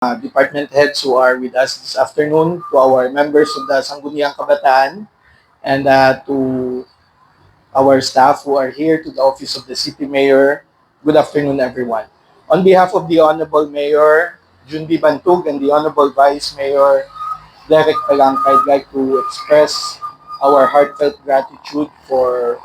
department heads who are with us this afternoon, to our members of the Sangguniang Kabataan, and to our staff who are here, to the Office of the City Mayor. Good afternoon, everyone. On behalf of the Honorable Mayor, Junbi Bantug, and the Honorable Vice Mayor, Derek Palanca, I'd like to express our heartfelt gratitude for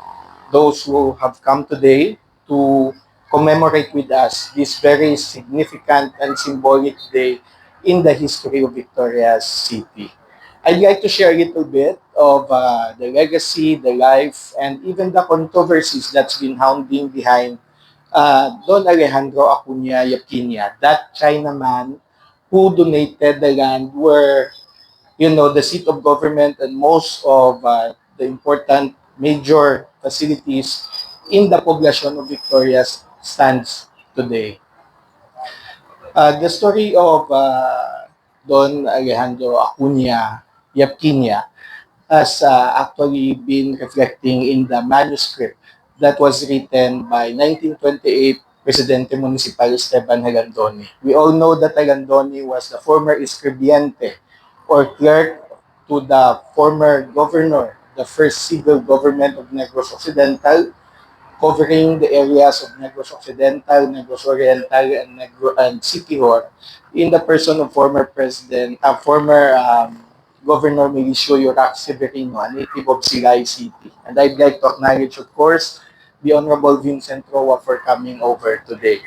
those who have come today to commemorate with us this very significant and symbolic day in the history of Victorias City. I'd like to share a little bit of the legacy, the life, and even the controversies that's been hounding behind Don Alejandro Acuña Yap Quiña, that Chinaman who donated the land where the seat of government and most of the important major facilities in the poblacion of Victoria stands today. The story of Don Alejandro Acuña Yap Quiña has actually been reflecting in the manuscript that was written by 1928 Presidente Municipal Esteban Halandoni. We all know that Halandoni was the former escribiente or clerk to the former governor, the first civil government of Negros Occidental, covering the areas of Negros Occidental, Negros Oriental, and Siquijor, in the person of former Governor Milicio Yorac Severino, a native of Silay City. And I'd like to acknowledge, of course, the Honorable Vincent Roa for coming over today.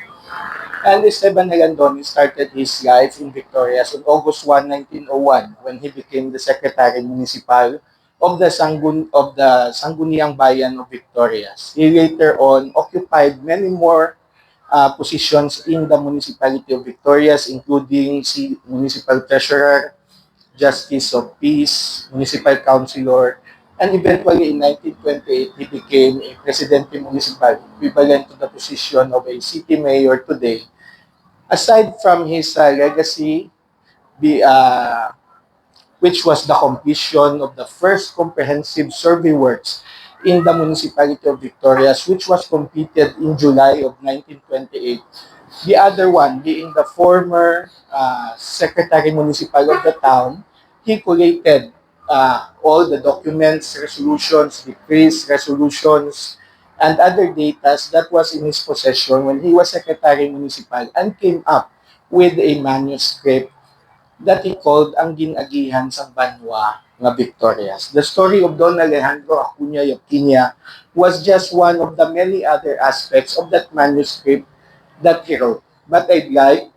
And Esteban Halandoni started his life in Victorias on August 1, 1901, when he became the Secretary Municipal of the Sangguniang Bayan of Victorias. He later on occupied many more positions in the municipality of Victorias, including municipal treasurer, justice of peace, municipal councilor, and eventually in 1928 he became a presidente municipal, equivalent to the position of a city mayor today. Aside from his legacy, which was the completion of the first comprehensive survey works in the municipality of Victorias, which was completed in July of 1928. The other one being the former secretary municipal of the town. He collated all the documents, resolutions, decrees, resolutions, and other data that was in his possession when he was secretary municipal and came up with a manuscript that he called ang ginagihan sa banwa nga Victorias. The story of Don Alejandro Acuña Yap Quiña was just one of the many other aspects of that manuscript that he wrote. But I'd like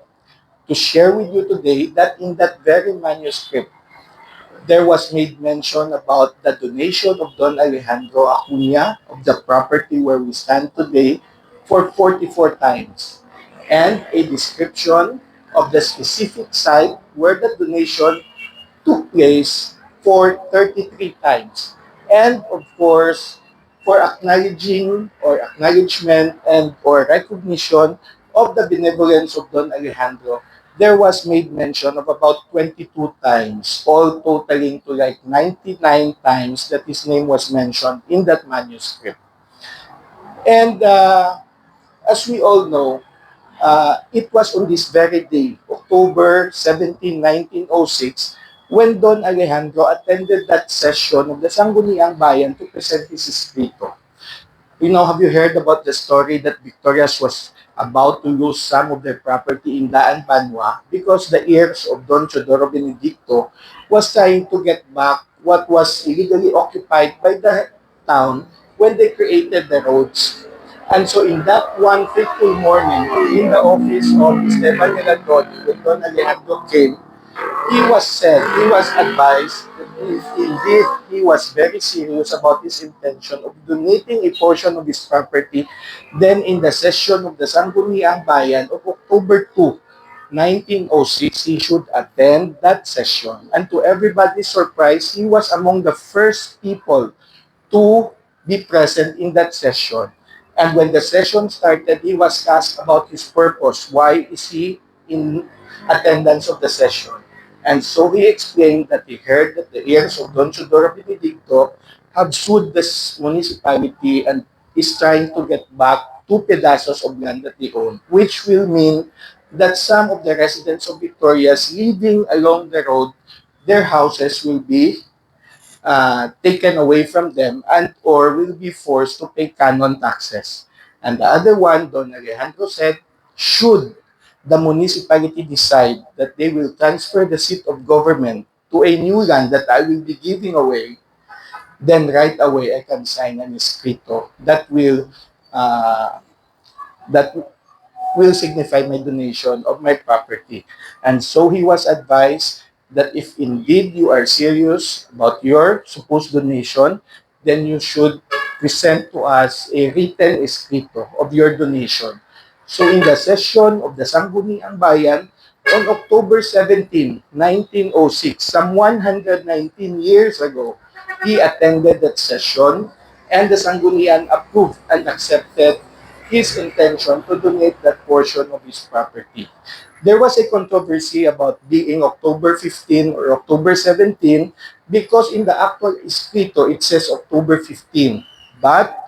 to share with you today that in that very manuscript, there was made mention about the donation of Don Alejandro Acuña of the property where we stand today for 44 times, and a description of the specific site where the donation took place for 33 times. And of course, for acknowledgement and or recognition of the benevolence of Don Alejandro, there was made mention of about 22 times, all totaling to like 99 times that his name was mentioned in that manuscript. And as we all know, it was on this very day, October 17, 1906, when Don Alejandro attended that session of the Sangguniang Bayan to present his escrito. Have you heard about the story that Victorias was about to lose some of their property in Daan Banwa because the heirs of Don Chodoro Benedicto was trying to get back what was illegally occupied by the town when they created the roads. And so in that one fateful morning, in the office of Esteban Halandoni, when Don Alejandro came, he was advised that if indeed he was very serious about his intention of donating a portion of his property, then in the session of the Sangguniang Bayan of October 2, 1906, he should attend that session. And to everybody's surprise, he was among the first people to be present in that session. And when the session started, he was asked about his purpose. Why is he in attendance of the session? And so he explained that he heard that the heirs of Don Chodoro Benedicto have sued this municipality and is trying to get back 2 pedasos of land that they own, which will mean that some of the residents of Victorias living along the road, their houses will be taken away from them and or will be forced to pay canon taxes. And the other one, Don Alejandro said, should the municipality decide that they will transfer the seat of government to a new land that I will be giving away, then right away I can sign an escrito uh, that will signify my donation of my property. And so he was advised that if indeed you are serious about your supposed donation, then you should present to us a written escrito of your donation. So in the session of the Sangguniang Bayan, on October 17, 1906, some 119 years ago, he attended that session and the Sangguniang approved and accepted his intention to donate that portion of his property. There was a controversy about being October 15 or October 17 because in the actual escrito it says October 15. But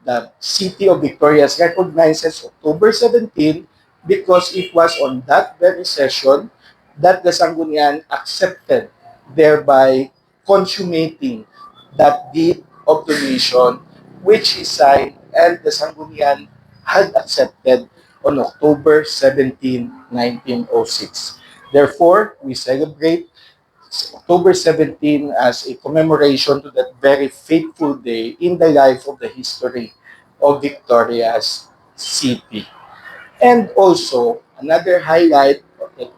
the city of Victorias recognizes October 17 because it was on that very session that the Sangguniang accepted, thereby consummating that deed of donation which he signed and the Sangguniang had accepted on October 17, 1906. Therefore, we celebrate October 17 as a commemoration to that very fateful day in the life of the history of Victorias City. And also, another highlight that,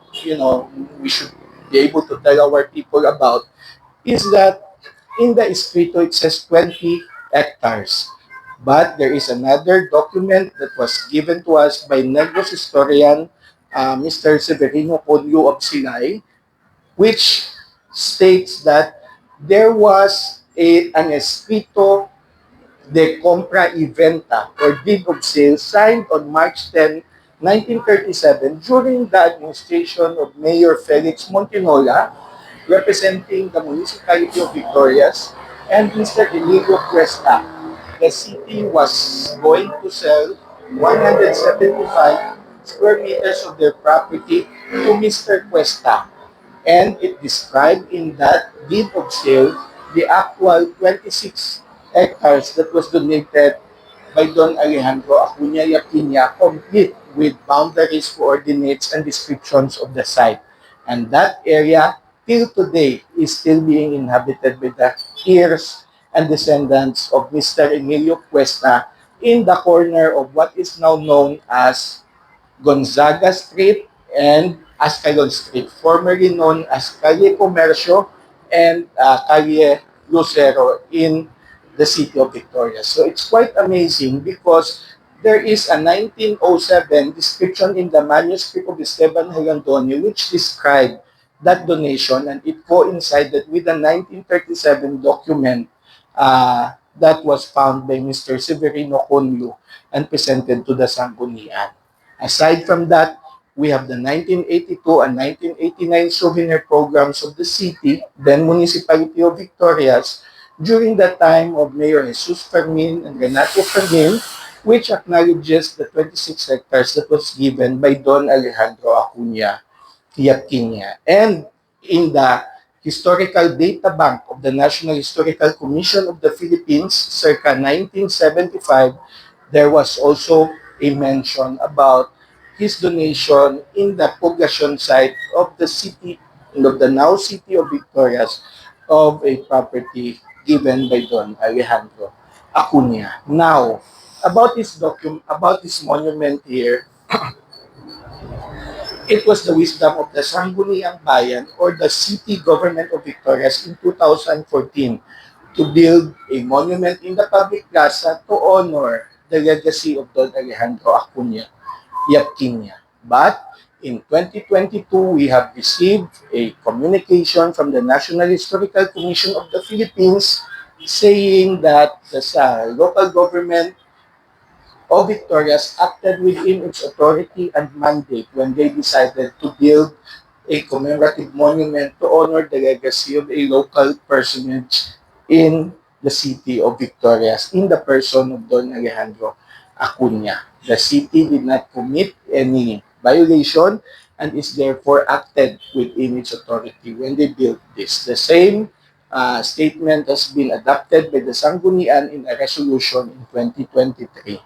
we should be able to tell our people about is that in the escrito it says 20 hectares. But there is another document that was given to us by Negros historian Mr. Severino Conyo of Silay, which states that there was an escrito de compra y venta or deed of sale signed on March 10, 1937 during the administration of Mayor Felix Montinola, representing the municipality of Victorias, and Mr. Emilio Cuesta. The city was going to sell 175 square meters of their property to Mr. Cuesta, and it described in that deed of sale the actual 26 hectares that was donated by Don Alejandro Acuña Yap Quiña, complete with boundaries, coordinates, and descriptions of the site. And that area, till today, is still being inhabited by the heirs and descendants of Mr. Emilio Cuesta in the corner of what is now known as Gonzaga Street and Ascalon Street, formerly known as Calle Comercio and Calle Lucero in the city of Victoria. So it's quite amazing because there is a 1907 description in the manuscript of Esteban Helandoni which described that donation, and it coincided with the 1937 document that was found by Mr. Severino Conyo and presented to the Sangguniang. Aside from that, we have the 1982 and 1989 souvenir programs of the city, then Municipality of Victorias, during the time of Mayor Jesus Fermin and Renato Fermin, which acknowledges the 26 hectares that was given by Don Alejandro Acuña Yap Quiña. And in the Historical Data Bank of the National Historical Commission of the Philippines, circa 1975, there was also a mention about his donation in the poblacion site of the city, of the now city of Victorias, of a property given by Don Alejandro Acuña. Now, about this monument here, it was the wisdom of the Sangguniang Bayan or the city government of Victorias in 2014 to build a monument in the public plaza to honor the legacy of Don Alejandro Acuña Yap Quiña. But in 2022, we have received a communication from the National Historical Commission of the Philippines saying that the local government of Victorias acted within its authority and mandate when they decided to build a commemorative monument to honor the legacy of a local personage in the city of Victorias in the person of Don Alejandro Acuña. The city did not commit any violation and is therefore acted within its authority when they built this. The same statement has been adopted by the Sangguniang in a resolution in 2023.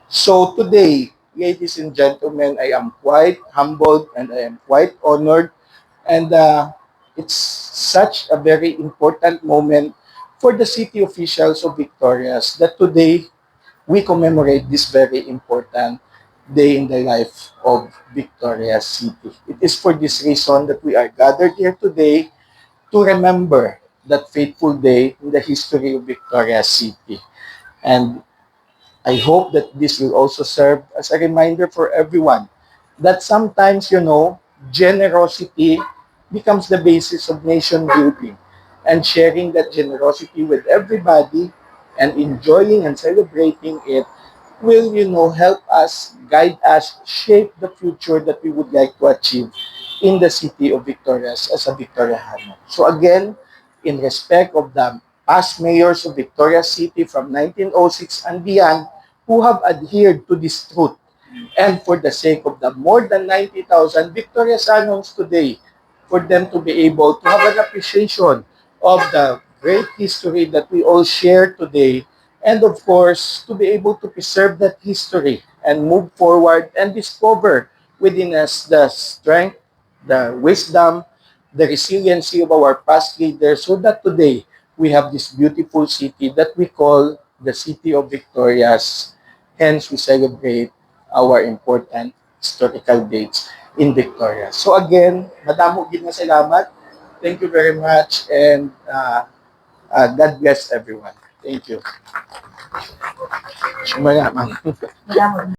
So today, ladies and gentlemen, I am quite humbled and I am quite honored, and it's such a very important moment for the city officials of Victorias that today we commemorate this very important day in the life of Victorias City. It is for this reason that we are gathered here today to remember that fateful day in the history of Victorias City. And I hope that this will also serve as a reminder for everyone that sometimes, generosity becomes the basis of nation building. And sharing that generosity with everybody and enjoying and celebrating it will, help us, guide us, shape the future that we would like to achieve in the city of Victorias as a Victoriano. So again, in respect of the past mayors of Victoria City from 1906 and beyond who have adhered to this truth, and for the sake of the more than 90,000 Victorianos today, for them to be able to have an appreciation of the great history that we all share today, and of course, to be able to preserve that history and move forward and discover within us the strength, the wisdom, the resiliency of our past leaders so that today we have this beautiful city that we call the City of Victorias. Hence, we celebrate our important historical dates in Victoria. So again, madamo gid nga salamat. Thank you very much, and God bless everyone. Thank you. Sumaya, ma'am.